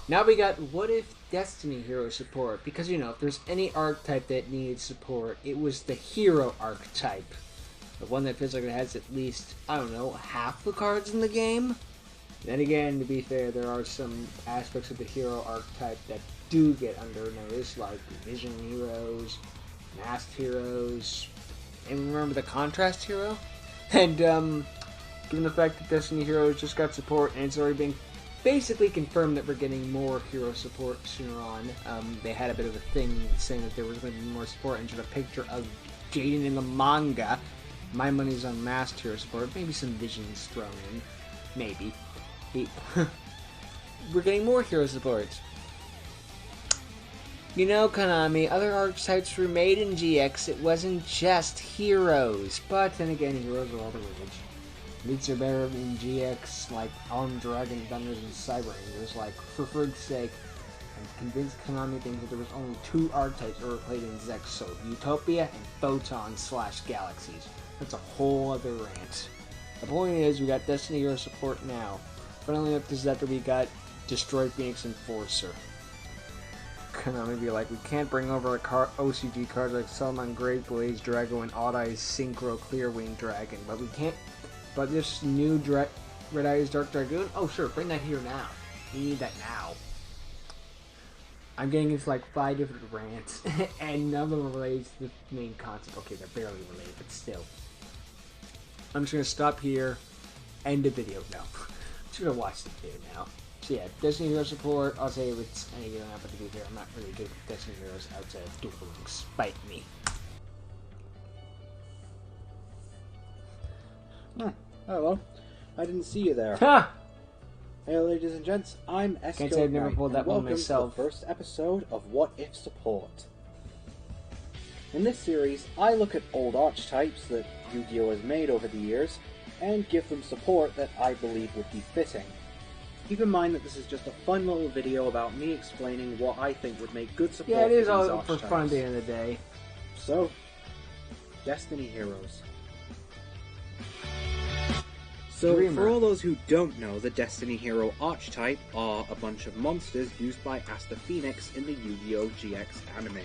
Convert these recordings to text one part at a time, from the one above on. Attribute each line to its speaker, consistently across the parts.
Speaker 1: Now we got what if Destiny Hero support, because you know, if there's any archetype that needed support, it was the hero archetype. The one that feels like it has at least, I don't know, half the cards in the game. Then again, to be fair, there are some aspects of the hero archetype that do get under notice, like Vision Heroes, Masked Heroes, and remember the Contrast Hero? And, given the fact that Destiny Heroes just got support, and it's already been basically confirmed that we're getting more hero support sooner on. They had a bit of a thing saying that there was going to be more support, and just a picture of Jaden in the manga. My money's on Masked Hero support, maybe some Visions thrown in. Maybe. We're getting more hero support. You know, Konami, other archetypes were made in GX, it wasn't just heroes. But then again, heroes are all the rage. Meats are better in GX, like Armed Dragon, Thunders, and Cyber Rangers. Like, for frig's sake, I'm convinced Konami thinks that there was only two archetypes ever played in Zex, so Utopia and Photon/Galaxies. That's a whole other rant. The point is, we got Destiny Hero support now. Finally, up to after we got Destroy Phoenix Enforcer. Konami be like, we can't bring over OCG cards like Salmon Great Blaze Drago and Odd Eyes Synchro Clearwing Dragon, but we can't. But this new Red Eyes Dark Dragoon, oh sure, bring that here now. We need that now. I'm getting into like 5 different rants, and none of them are related to the main concept. Okay, they're barely related, but still. I'm just gonna stop here. End the video. No. I'm just gonna watch the video now. So yeah, Destiny Hero support, I'll say if it's any good enough, but to be fair, I'm not really good with Destiny Heroes outside of Duel Links. Bite me.
Speaker 2: Hello. I didn't see you there.
Speaker 1: Ha!
Speaker 2: Hey ladies and gents, I'm Esco
Speaker 1: Can't say I've never
Speaker 2: Knight,
Speaker 1: pulled that
Speaker 2: and
Speaker 1: one
Speaker 2: welcome
Speaker 1: myself.
Speaker 2: to the first episode of What If Support. In this series, I look at old archetypes that Yu-Gi-Oh! Has made over the years, and give them support that I believe would be fitting. Keep in mind that this is just a fun little video about me explaining what I think would make good support
Speaker 1: Yeah, it is
Speaker 2: for these
Speaker 1: all for
Speaker 2: archetypes.
Speaker 1: fun at the end of the day.
Speaker 2: So, Destiny Heroes. So,
Speaker 1: Dreamer.
Speaker 2: for all those who don't know, the Destiny Hero archetype are a bunch of monsters used by Asta Phoenix in the Yu-Gi-Oh! GX anime.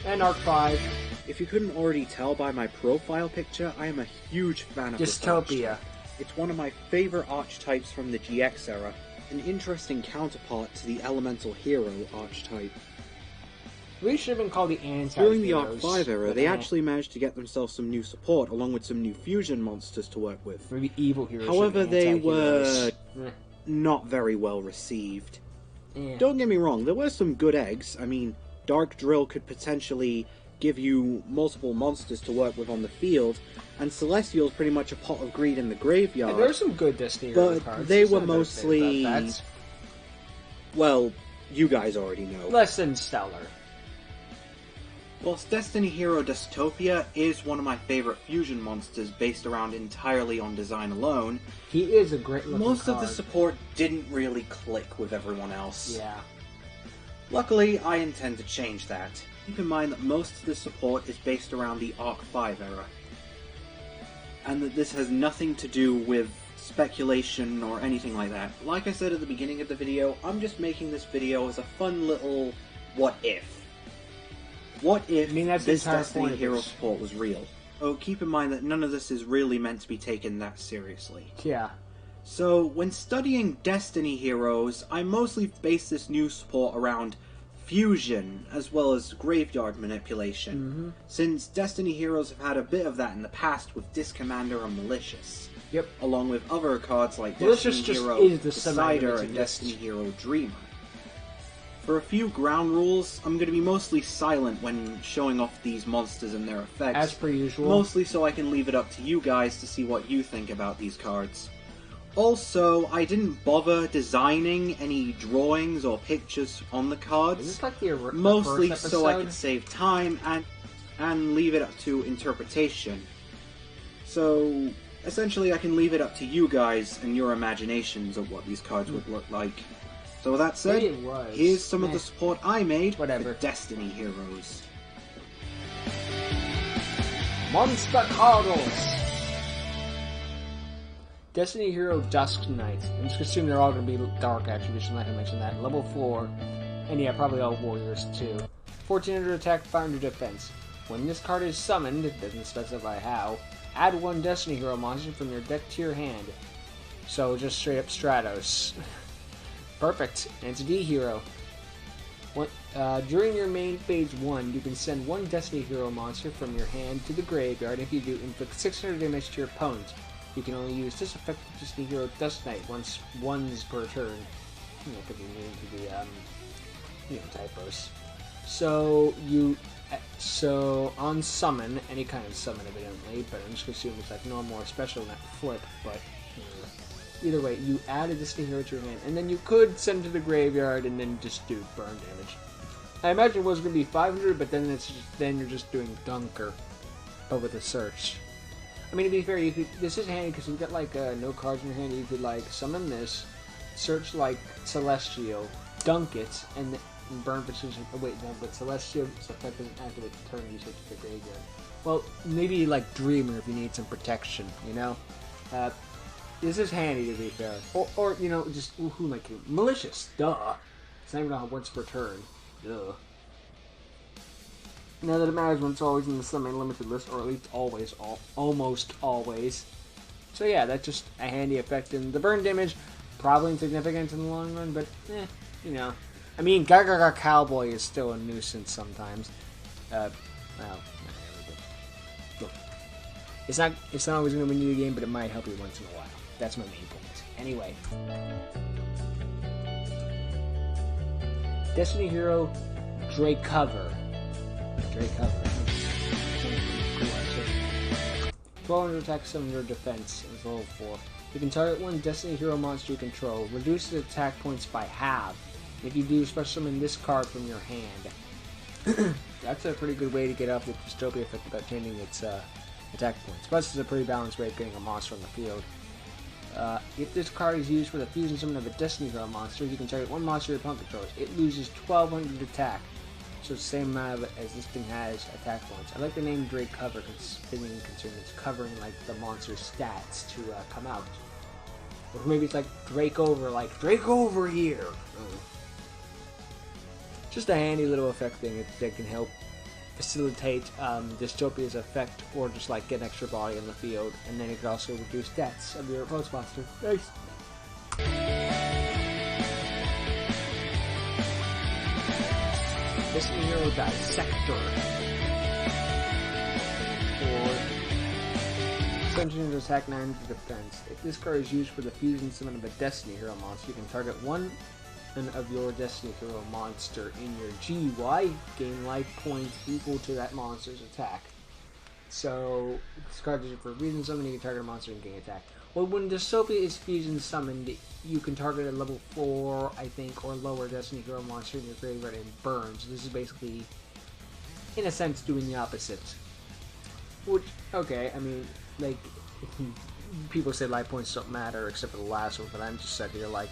Speaker 1: And Arc 5.
Speaker 2: If you couldn't already tell by my profile picture, I am a huge fan of this
Speaker 1: Dystopia.
Speaker 2: archetype. It's one of my favorite archetypes from the GX era, an interesting counterpart to the Elemental Hero archetype.
Speaker 1: We should have been called the anti-heroes.
Speaker 2: During the Arc 5 era,
Speaker 1: but
Speaker 2: they actually managed to get themselves some new support, along with some new fusion monsters to work with.
Speaker 1: Maybe evil heroes.
Speaker 2: However,
Speaker 1: should be
Speaker 2: they
Speaker 1: anti-heroes.
Speaker 2: were not very well received.
Speaker 1: Eh.
Speaker 2: Don't get me wrong, there were some good eggs. I mean, Dark Drill could potentially give you multiple monsters to work with on the field, and Celestial's pretty much a pot of greed in the graveyard.
Speaker 1: There's some good Destiny Hero
Speaker 2: but
Speaker 1: cards.
Speaker 2: they
Speaker 1: There's
Speaker 2: were
Speaker 1: no doubt
Speaker 2: mostly,
Speaker 1: about that.
Speaker 2: well, you guys already know.
Speaker 1: Less than stellar.
Speaker 2: Whilst Destiny Hero Dystopia is one of my favorite fusion monsters based around entirely on design alone,
Speaker 1: He is a great looking
Speaker 2: most of the
Speaker 1: card.
Speaker 2: support didn't really click with everyone else.
Speaker 1: Yeah.
Speaker 2: Luckily, I intend to change that. Keep in mind that most of the support is based around the Arc 5 era, and that this has nothing to do with speculation or anything like that. Like I said at the beginning of the video, I'm just making this video as a fun little what if. What if
Speaker 1: that's the
Speaker 2: this
Speaker 1: entire
Speaker 2: Destiny
Speaker 1: point of
Speaker 2: Hero
Speaker 1: this.
Speaker 2: support was real? Oh, keep in mind that none of this is really meant to be taken that seriously.
Speaker 1: Yeah.
Speaker 2: So, when studying Destiny Heroes, I mostly base this new support around fusion, as well as graveyard manipulation, since Destiny Heroes have had a bit of that in the past with Disc Commander and Malicious,
Speaker 1: Yep.
Speaker 2: along with other cards like
Speaker 1: Malicious
Speaker 2: Destiny
Speaker 1: just
Speaker 2: Hero
Speaker 1: is the
Speaker 2: Decider
Speaker 1: semi-limited
Speaker 2: and
Speaker 1: list.
Speaker 2: Destiny Hero Dreamer. For a few ground rules, I'm going to be mostly silent when showing off these monsters and their effects,
Speaker 1: As per usual.
Speaker 2: mostly so I can leave it up to you guys to see what you think about these cards. Also, I didn't bother designing any drawings or pictures on the
Speaker 1: Is
Speaker 2: cards,
Speaker 1: this like the
Speaker 2: mostly
Speaker 1: first
Speaker 2: so I
Speaker 1: episode?
Speaker 2: could save time and leave it up to interpretation. So, essentially I can leave it up to you guys and your imaginations of what these cards would look like. So with that said,
Speaker 1: Maybe it was.
Speaker 2: here's some of
Speaker 1: Meh.
Speaker 2: the support I made
Speaker 1: Whatever.
Speaker 2: for Destiny Heroes.
Speaker 1: Monster Cardos! Destiny Hero Dusk Knight. I'm just assuming they're all going to be dark attribution, like I mentioned that. Level 4. And yeah, probably all warriors too. 1400 attack, 500 defense. When this card is summoned, it doesn't specify how, add one Destiny Hero monster from your deck to your hand. So just straight up Stratos. Perfect. And it's a D hero. During your main phase 1, you can send one Destiny Hero monster from your hand to the graveyard. If you do, inflict 600 damage to your opponent. You can only use this effect with Destiny Hero Dust Knight once per turn. Could be meaning to be typos. So on summon, any kind of summon evidently, but I'm just gonna assume it's like normal or special net flip, but either way, you add a Destiny Hero to your hand, and then you could send it to the graveyard and then just do burn damage. I imagine it was gonna be 500, but then you're just doing Dunker, but with a search. I mean, to be fair, this is handy because you've got like no cards in your hand. You could like summon this, search like Celestial, dunk it, and burn precision. Oh wait, no, but Celestial's effect doesn't activate the turn you search the graveyard. Well, maybe like Dreamer if you need some protection, you know? This is handy to be fair. Or just, who am I kidding? Malicious, duh. It's not even on once per turn. Duh. Now that it matters when it's always in the semi-limited list, or at least always, almost always. So yeah, that's just a handy effect. And the burn damage, probably insignificant in the long run, but I mean, Gaga Cowboy is still a nuisance sometimes. Well, look, it's not always going to win you the game, but it might help you once in a while. That's my main point. Anyway, Destiny Hero Drake Cover. 1200 attack, 700 defense, is level 4. You can target one Destiny Hero monster you control, reduce its attack points by half. If you do, special summon this card from your hand. That's a pretty good way to get up the Dystopia effect without changing its attack points. Plus, it's a pretty balanced way of getting a monster on the field. If this card is used for the fusion summon of a Destiny Hero monster, you can target one monster your opponent controls. It loses 1200 attack, so it's the same amount as this thing has attack points. I like the name Drake Cover because it's covering like the monster's stats to come out. Or maybe it's like Drake over here. Just a handy little effect thing that can help facilitate Dystopia's effect, or just like get an extra body on the field, and then it can also reduce stats of your opponent's monster. Nice. Destiny Hero Dissector for 1700 attack, 900 defense. If this card is used for the fusion summon of a Destiny Hero monster, you can target one of your Destiny Hero monster in your GY, gain life points equal to that monster's attack. So, this card is used for fusion summon, you can target a monster and gain attack. Well, when Dystopia is fusion summoned, you can target a level 4, I think, or lower Destiny Hero monster in your graveyard and burn. So this is basically, in a sense, doing the opposite. Which, okay, I mean, like, people say life points don't matter except for the last one, but I'm just sitting here like,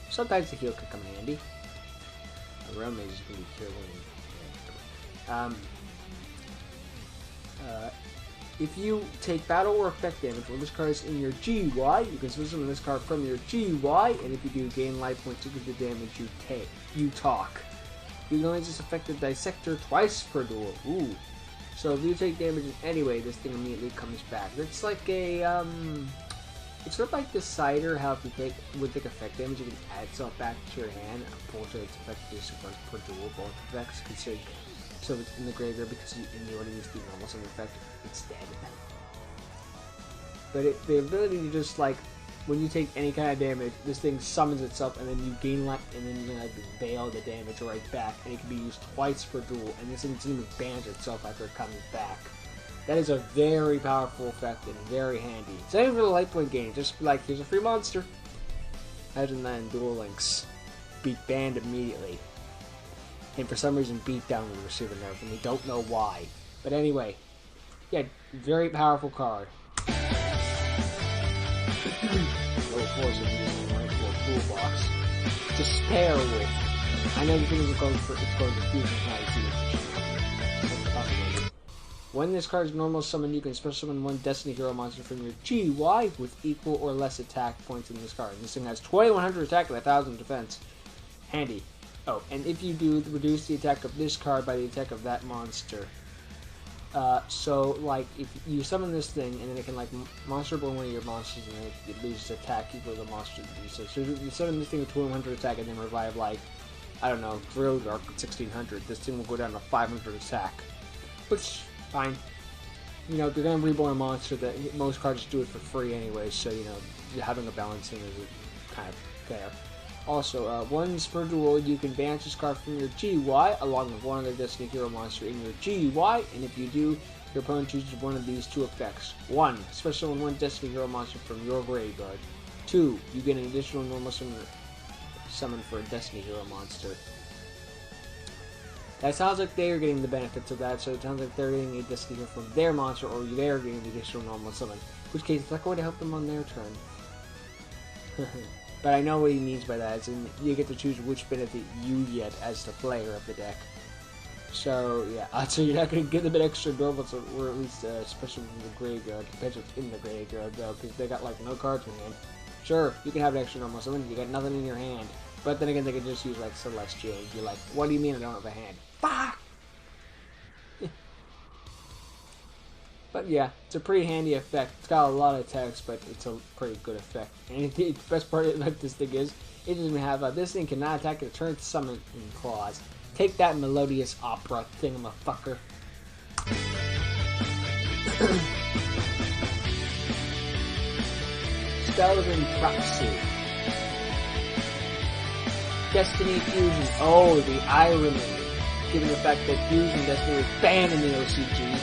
Speaker 1: sometimes the heal could come in handy. A realm mage is going to be healing. If you take battle or effect damage when this card is in your GY, you can switch summon this card from your GY, and if you do, gain life points equal to the damage you talk. You can only just affect the Dissector twice per duel. Ooh. So if you take damage in any way, this thing immediately comes back. It's like a, it's sort of like Decider, how if you take effect damage, you can add itself back to your hand. Unfortunately, it's effective just once per duel, both effects considered. So if it's in the graveyard because you already used the normal summon effect, it's dead. But the ability to just like, when you take any kind of damage, this thing summons itself and then you gain life and then you like bail the damage right back, and it can be used twice per duel, and this thing doesn't even banish itself after it comes back. That is a very powerful effect and very handy. Same for the life point gain, just like, here's a free monster. Imagine that in Duel Links. Beat banned immediately. And for some reason beat down will receive a nerf, and we don't know why. But anyway, yeah, very powerful card. Low force of using the right for toolbox. Despair Wolf. I know the thing is going for fusion When this card is normal summon, you can special summon one Destiny Hero monster from your GY with equal or less attack points in this card. This thing has 2100 attack and 1000 defense. Handy. Oh, and if you do, reduce the attack of this card by the attack of that monster. So, like, if you summon this thing, and then it can, like, monster blow one of your monsters, and then it loses attack equal to the monster. So you summon this thing with 2100 attack, and then revive, like, I don't know, Drill Dark at 1600. This thing will go down to 500 attack. Which, fine. You know, they're going to reborn a monster that most cards do it for free anyway, so, you know, having a balancing is kind of fair. Also, once per duel, you can banish this card from your GY along with one other Destiny Hero monster in your GY, and if you do, your opponent chooses one of these two effects. 1. Special summon one Destiny Hero monster from your graveyard. 2. You get an additional normal summon for a Destiny Hero monster. That sounds like they're getting the benefits of that, so it sounds like they're getting a Destiny Hero from their monster, or they're getting the additional normal summon. In which case, it's not going to help them on their turn. But I know what he means by that, and you get to choose which benefit you get as the player of the deck. So, yeah, so you're not going to get a bit extra normals, or at least special from the graveyard, depends what's in the graveyard, though, because they got, like, no cards in hand. Sure, you can have an extra normal summon, you got nothing in your hand. But then again, they can just use, like, Celestial, and be like, what do you mean I don't have a hand? Fuck! But yeah, it's a pretty handy effect. It's got a lot of text, but it's a pretty good effect. And the best part of this thing is, it doesn't even have this thing cannot attack a turn summon in clause. Take that, melodious opera thingamafucker. Spells in proxy. Destiny Fusion. Oh, the irony. Given the fact that Fusion Destiny was banned in the OCG.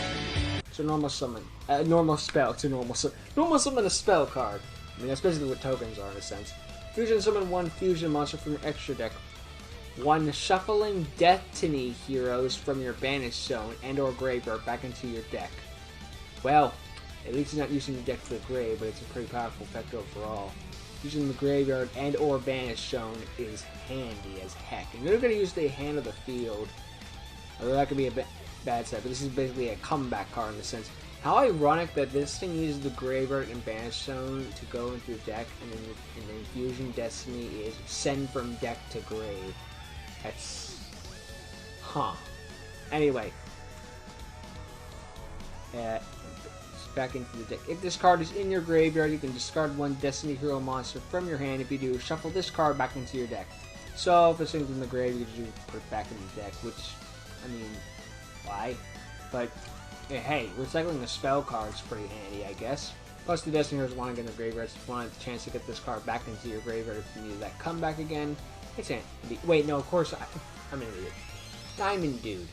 Speaker 1: It's a normal summon. Normal spell. It's a normal summon. Normal summon a spell card. I mean, that's basically what tokens are in a sense. Fusion summon one fusion monster from your extra deck. 1 shuffling Destiny heroes from your banished zone and or graveyard back into your deck. Well, at least it's not using the deck to the grave, but it's a pretty powerful effect overall. Using the graveyard and or banished zone is handy as heck. And you're going to use the hand of the field. Although that could be a bit bad side, but this is basically a comeback card in a sense. How ironic that this thing uses the graveyard and banished zone to go into your deck, and then Fusion Destiny is send from deck to grave. That's... huh. Anyway. Back into the deck. If this card is in your graveyard, you can discard one Destiny Hero monster from your hand. If you do, shuffle this card back into your deck. So, if this thing's in the grave, you can just put it back in the deck, which, I mean, why? But, hey, recycling a spell card is pretty handy, I guess. Plus, the Destiny Heroes want to get in the graveyard, so if you want a chance to get this card back into your graveyard if you need that comeback again, it's handy. Wait, no, of course, I'm an idiot. Diamond Dude.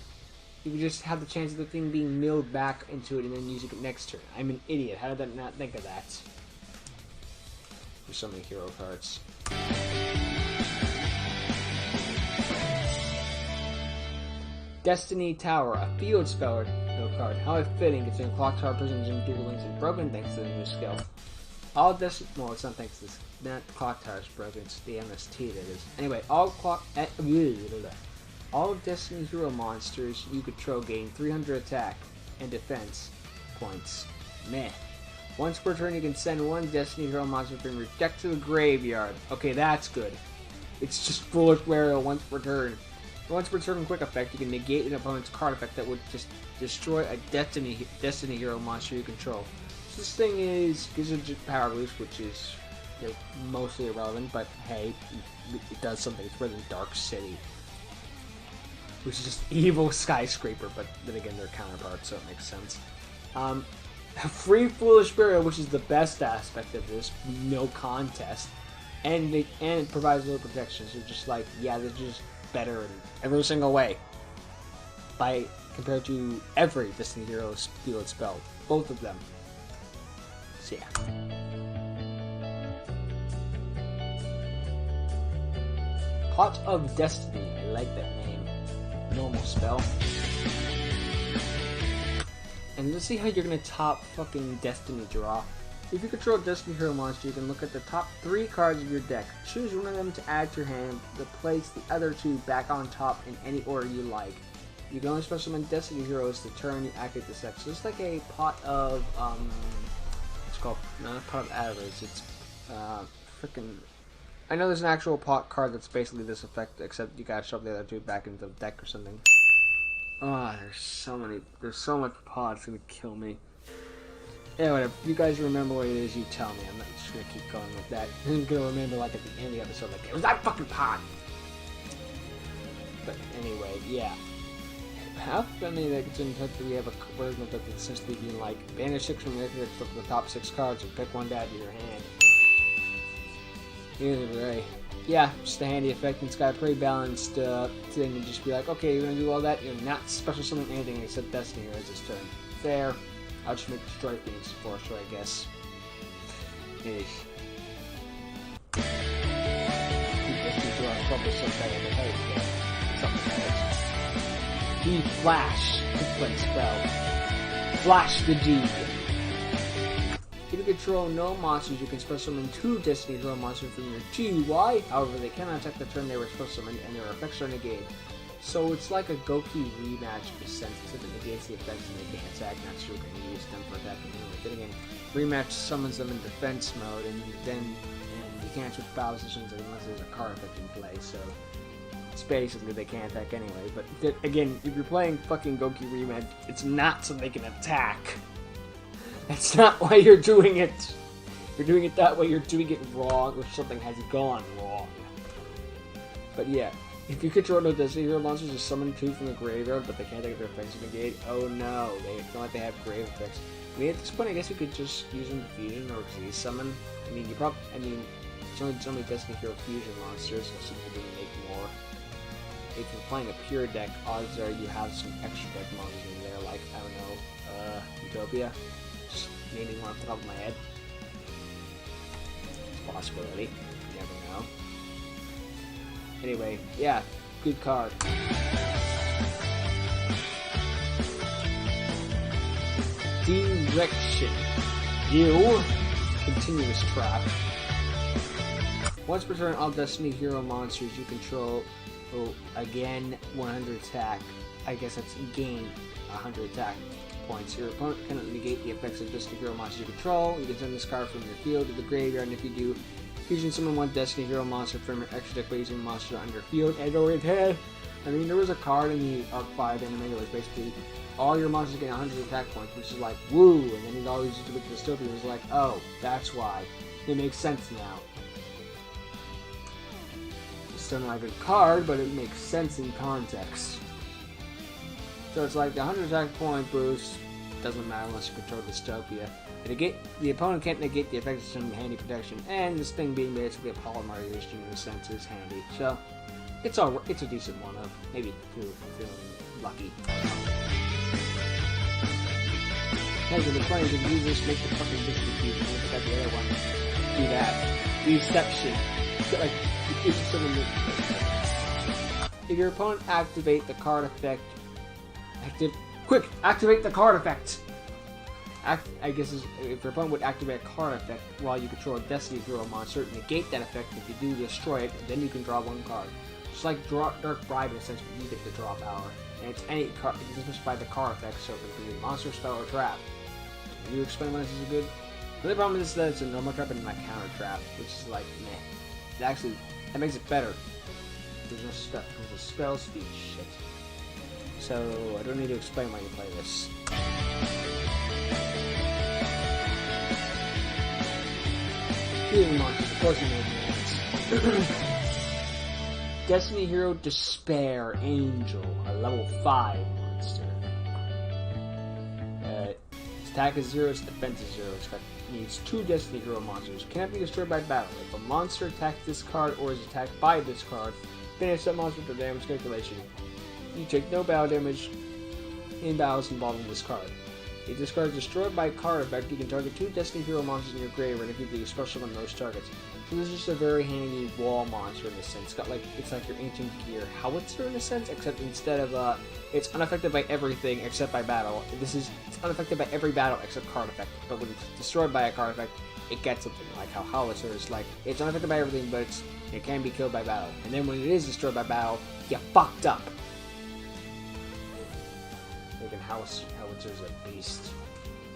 Speaker 1: You would just have the chance of the thing being milled back into it and then using it next turn. I'm an idiot. How did I not think of that? There's so many hero cards. Destiny Tower, a field spell hero card. How fitting, considering Clock Tower, Prisms, and Duel Links is broken thanks to the new skill. All Destiny... well, it's not thanks to this. Not Clock Tower is broken, it's the MST that is. Anyway, all Destiny Hero monsters you control gain 300 attack and defense points. Meh. Once per turn, you can send one Destiny Hero monster from your deck to the graveyard. Okay, that's good. It's just Foolish Burial once per turn. Once per turn quick effect, you can negate an opponent's card effect that would just destroy a Destiny Hero monster you control. So this thing gives it power boost, which is mostly irrelevant, but hey, it does something. It's better than Dark City, which is just evil skyscraper, but then again they're counterparts, so it makes sense. Free Foolish Burial, which is the best aspect of this, no contest, and it provides little protection. So just like, yeah, they're just better in every single way compared to every Destiny Hero's field spell, both of them. So yeah. Pot of Destiny, I like that name. Normal spell. And let's see how you're gonna top fucking Destiny draw. If you control a Destiny Hero monster, you can look at the top 3 cards of your deck. Choose one of them to add to your hand, to place the other 2 back on top in any order you like. You can only special summon Destiny Heroes the turn you activate this effect. So it's like a pot of, it's called, not a pot of adders, it's, freaking, I know there's an actual pot card that's basically this effect, except you gotta shove the other two back into the deck or something. Ah, there's so much pot, it's gonna kill me. Yeah, whatever. If you guys remember what it is, you tell me. I'm not just gonna keep going with that. I'm gonna remember, like, at the end of the episode, like, it was that fucking pot! But anyway, yeah. How funny that it's in touch that we have a version of it that's essentially being like, banish 6 from the top 6 cards and pick one out of your hand. Either way. Yeah, just a handy effect, and it's got a pretty balanced thing, and just be like, okay, you're gonna do all that, you're not special summoning anything except Destiny Heroes this turn. Fair. I'll just make Destroy Phoenix for sure, I guess. Destiny D Flash, quick spell. Flash the D. If you control no monsters, you can special summon 2 Destiny Hero monsters from your GUI. However, they cannot attack the turn they were supposed to summon, and their effects are negated. So it's like a Goki rematch in a sense, except it negates the effects and they can't attack. Not sure we can use them for attacking anyway. Then again, rematch summons them in defense mode, and you can't switch battle positions unless there's a card effect in play. So it's basically they can't attack anyway. But again, if you're playing fucking Goki rematch, it's not so they can attack. That's not why you're doing it. If you're doing it that way, you're doing it wrong, or something has gone wrong. But yeah. If you control no Destiny Hero monsters, just summon 2 from the graveyard, but they can't take their effects to negate. Oh no, it's not like they have grave effects. I mean, at this point, I guess we could just use them to fusion or disease summon. I mean, it's only Destiny Hero fusion monsters, so you can make more. If you're playing a pure deck, odds are you have some extra deck monsters in there, like, I don't know, Utopia. Just naming one off the top of my head. It's a possibility. You never know. Anyway, yeah, good card. Direction. You. Continuous trap. Once per turn, all Destiny Hero monsters you control again 100 attack. I guess that's gain 100 attack points. Your opponent cannot negate the effects of Destiny Hero monsters you control. You can send this card from your field to the graveyard, and if you do, fusion summon 1 Destiny Hero monster from your extra deck by using a monster on your field and or in hand. I mean, there was a card in the Arc 5 anime that was basically all your monsters get 100 attack points, which is like, woo, and then it always used to be Dystopia. It was like, oh, that's why. It makes sense now. It's still not a good card, but it makes sense in context. So it's like the 100 attack point boost doesn't matter unless you control Dystopia. The opponent can't negate the effects of some handy protection, and this thing being basically a polymerization in a sense is handy. So it's a decent one of maybe 2 if I'm feeling lucky. Hey, the point is, if you just make the fucking Dixie Cube and look at the other one, do that. Deception. Like, it's just something that... If your opponent activate the card effect... Activate the card effect! I guess if your opponent would activate a card effect while you control a Destiny Hero monster, negate that effect. If you do, destroy it, then you can draw 1 card. Just like Dark Bribe in a sense, you get the draw power. And it's any card, it doesn't specify the card effect, so it can be a monster, spell, or trap. Can you explain why this is good? The only problem is that it's a normal trap and not counter trap, which is like, meh. That makes it better. There's no stuff, because the spell speed shit. So, I don't need to explain why you play this. Healing monsters, of course you know the names. Destiny Hero Despair Angel, a level 5 monster. Its attack is 0, its defense is 0. It needs 2 Destiny Hero monsters. Cannot be destroyed by battle. If a monster attacks this card or is attacked by this card, finish that monster with the damage calculation. You take no battle damage in battles involving this card. If this card is destroyed by a card effect, you can target 2 Destiny Hero monsters in your graveyard and give you a special on those targets. So this is just a very handy wall monster in a sense. It's like your ancient gear howitzer in a sense, except instead of it's unaffected by everything except by battle. It's unaffected by every battle except card effect. But when it's destroyed by a card effect, it gets something like how howitzer is like it's unaffected by everything, but it can be killed by battle. And then when it is destroyed by battle, you fucked up. Making Howitzer's a beast.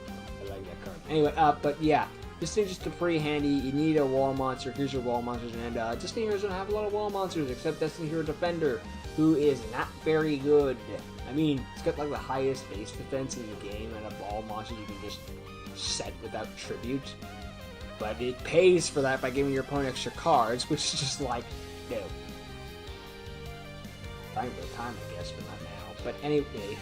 Speaker 1: I like that card. Anyway, but yeah. This thing's just pretty handy. You need a wall monster. Here's your wall monsters. And Destiny Heroes don't have a lot of wall monsters except Destiny Hero Defender, who is not very good. I mean, it's got like the highest base defense in the game, and a wall monster you can just set without tribute. But it pays for that by giving your opponent extra cards, which is just like, no. Time for time, I guess, but not now. But anyway,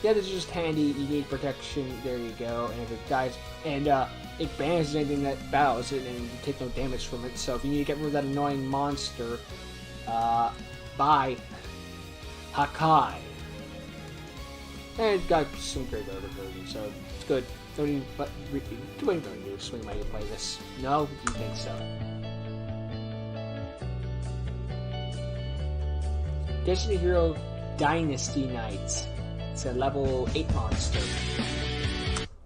Speaker 1: yeah, this is just handy. You need protection. There you go. And if it dies, and it banishes anything that battles it, and you take no damage from it. So if you need to get rid of that annoying monster, buy Hakai. And it's got some great versions, so it's good. Don't even, but do anything to swing while you play this. No, you think so? Destiny Hero Dynasty Knights. It's a level 8 monster.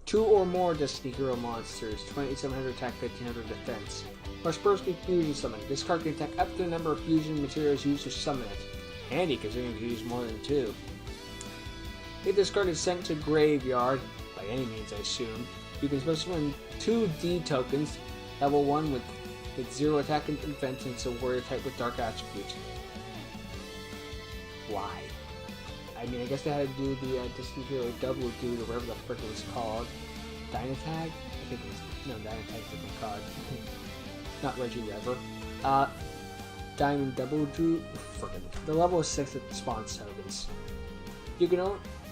Speaker 1: 2 or more Destiny Hero monsters, 2700 attack, 1500 defense. Or Spurs Speed Fusion Summon. This card can attack up to the number of fusion materials used to summon it. Handy considering you can use more than 2. If this card is sent to graveyard, by any means I assume, you can special summon 2 D tokens, level 1 with 0 attack and defense, and it's a warrior type with dark attributes. Why? I mean, I guess they had to do the Destiny Hero Double Dude or whatever the frick it was called. Dynatag? I think it was. No, Dynatag's a different card. Not Reggie Rever. Diamond Double Dude. Frick it. The level is 6 at the spawn tokens. You can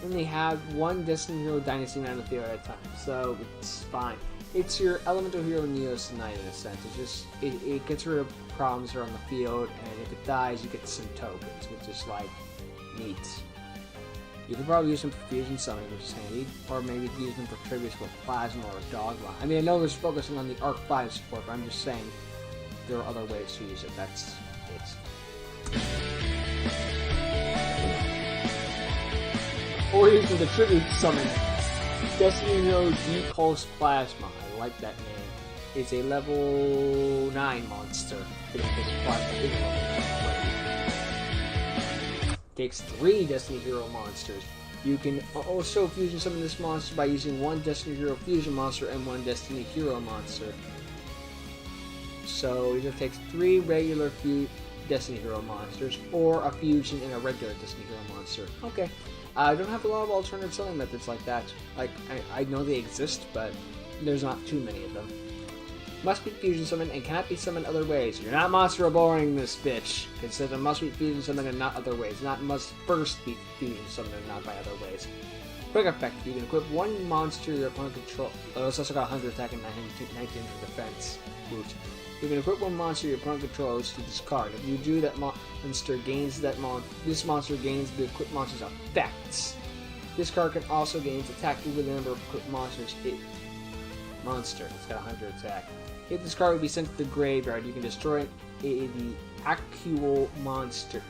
Speaker 1: only have one Destiny Hero Dynasty Knight on the field at a time, so it's fine. It's your Elemental Hero Neos Knight in a sense. It's just, it gets rid of problems that are on the field, and if it dies, you get some tokens, which is like, neat. You can probably use them for fusion summoning, which is handy, or maybe use them for tributes with Plasma or Dogma. I mean, I know there's focusing on the Arc 5 support, but I'm just saying there are other ways to use it. That's it. Or using the tribute summon. Destiny Hero D-Pulse Plasma. I like that name. It's a level 9 monster. Takes 3 Destiny Hero monsters. You can also fusion summon this monster by using 1 Destiny Hero fusion monster and 1 Destiny Hero monster. So it either takes 3 regular Destiny Hero monsters or a fusion and a regular Destiny Hero monster. Okay. I don't have a lot of alternative selling methods like that. Like, I know they exist, but there's not too many of them. Must be fusion summoned and cannot be summoned other ways. You're not monster boring this bitch. It says it must be fusion summoned and not other ways. Not must first be fusion summoned and not by other ways. Quick effect. You can equip 1 monster your opponent control. Oh, it's also got 100 attack and 1900 defense. Woot. You can equip 1 monster your opponent controls to this card. If you do, that monster gains this monster gains the equipped monster's effects. This card can also gain its attack equal to the number of equipped monsters it's got 100 attack. If this card would be sent to the graveyard, you can destroy the actual monster.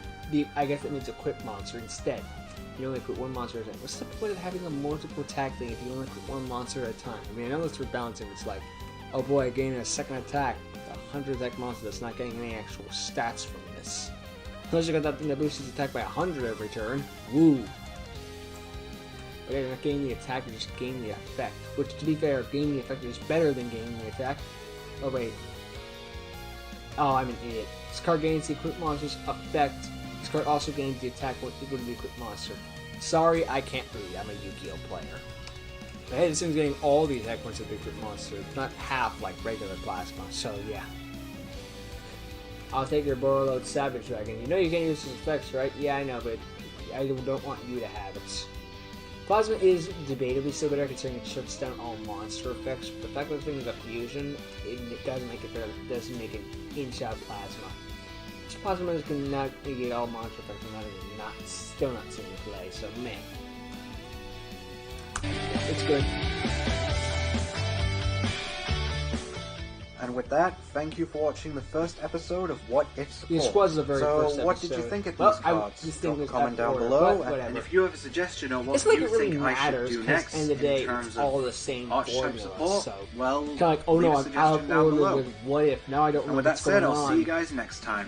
Speaker 1: I guess that means equipped monster instead. You only equip 1 monster at a time. What's the point of having a multiple attack thing if you only equip 1 monster at a time? I mean, I know that's for balancing. It's like, oh boy, I gained a second attack. A 100 attack monster that's not getting any actual stats from this. Unless you got that thing that boosts its attack by 100 every turn. Woo! But you're not gaining the attack, you're just gaining the effect. Which, to be fair, gaining the effect is better than gaining the attack. Oh, wait. Oh, I'm an idiot. This card gains the equipped monster's effect. This card also gains the attack equal to the equipped monster. Sorry, I can't read. I'm a Yugioh player. But hey, this thing's getting all the attack points of the equipped monster. Not half like regular Plasma, so yeah. I'll take your Borrowload Savage Dragon. You know you can't use his effects, right? Yeah, I know, but I don't want you to have it. Plasma is debatably still better considering it shuts down all monster effects, but the fact that the thing is a fusion, it doesn't make it better. It doesn't make it in-shot Plasma. This Plasma can not negate all monster effects and still not seeing play, so meh. It's good.
Speaker 2: And with that, thank you for watching the first episode of What If Support.
Speaker 1: This was the very first episode.
Speaker 2: So, what did you think of these cards? Drop a comment down below, and if you have a suggestion on what you think I should do next in terms of
Speaker 1: the same
Speaker 2: archetype support,
Speaker 1: so
Speaker 2: well,
Speaker 1: like, oh
Speaker 2: leave
Speaker 1: no,
Speaker 2: a
Speaker 1: I'm
Speaker 2: suggestion down below.
Speaker 1: with What If. Now I don't know
Speaker 2: And with that said, I'll see you guys next time.